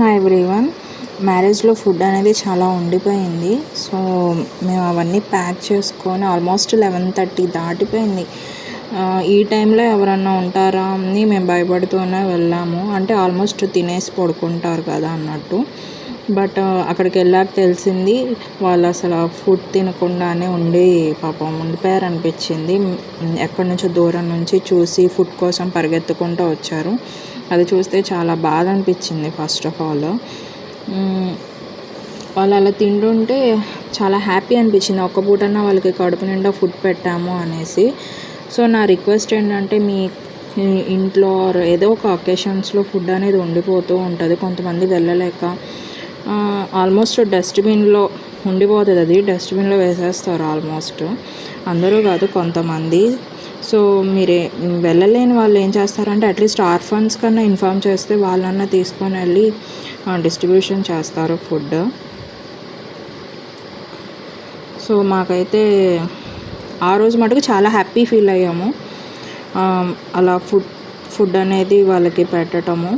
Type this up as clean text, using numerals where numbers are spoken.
Hi everyone. మ్యారేజ్లో food అనేది చాలా ఉండిపోయింది. సో మేము అవన్నీ ప్యాక్ చేసుకొని ఆల్మోస్ట్ 11:30 దాటిపోయింది. ఈ టైంలో ఎవరన్నా ఉంటారా అని మేము భయపడుతూనే వెళ్ళాము. అంటే ఆల్మోస్ట్ తినేసి పడుకుంటారు కదా అన్నట్టు. బట్ అక్కడికి వెళ్ళాక తెలిసింది వాళ్ళు అసలు ఫుడ్ తినకుండానే పాపం ఉండిపోయారు అనిపించింది. ఎక్కడి నుంచో దూరం నుంచి చూసి ఫుడ్ కోసం పరిగెత్తుకుంటూ వచ్చారు. అది చూస్తే చాలా బాధ అనిపించింది. ఫస్ట్ ఆఫ్ ఆల్ వాళ్ళు అలా తింటుంటే చాలా హ్యాపీ అనిపించింది. ఒక్క పూటన్నా వాళ్ళకి కడుపు నిండా ఫుడ్ పెట్టాము అనేసి. సో నా రిక్వెస్ట్ ఏంటంటే, మీ ఇంట్లో ఏదో ఒక అకేషన్స్లో ఫుడ్ అనేది ఉండిపోతూ ఉంటుంది. కొంతమంది వెళ్ళలేక ఆల్మోస్ట్ డస్ట్బిన్లో ఉండిపోతుంది. అది డస్ట్బిన్లో వేసేస్తారు ఆల్మోస్ట్. అందరూ కాదు, కొంతమంది. సో మీరు వెళ్ళలేని వాళ్ళు ఏం చేస్తారంటే, అట్లీస్ట్ ఆర్ఫన్స్ కన్నా ఇన్ఫామ్ చేస్తే వాళ్ళన్నా తీసుకొని వెళ్ళి డిస్ట్రిబ్యూషన్ చేస్తారు ఫుడ్. సో మాకైతే ఆ రోజు మటుకు చాలా హ్యాపీ ఫీల్ అయ్యాము అలా ఫుడ్ అనేది వాళ్ళకి పెట్టటము.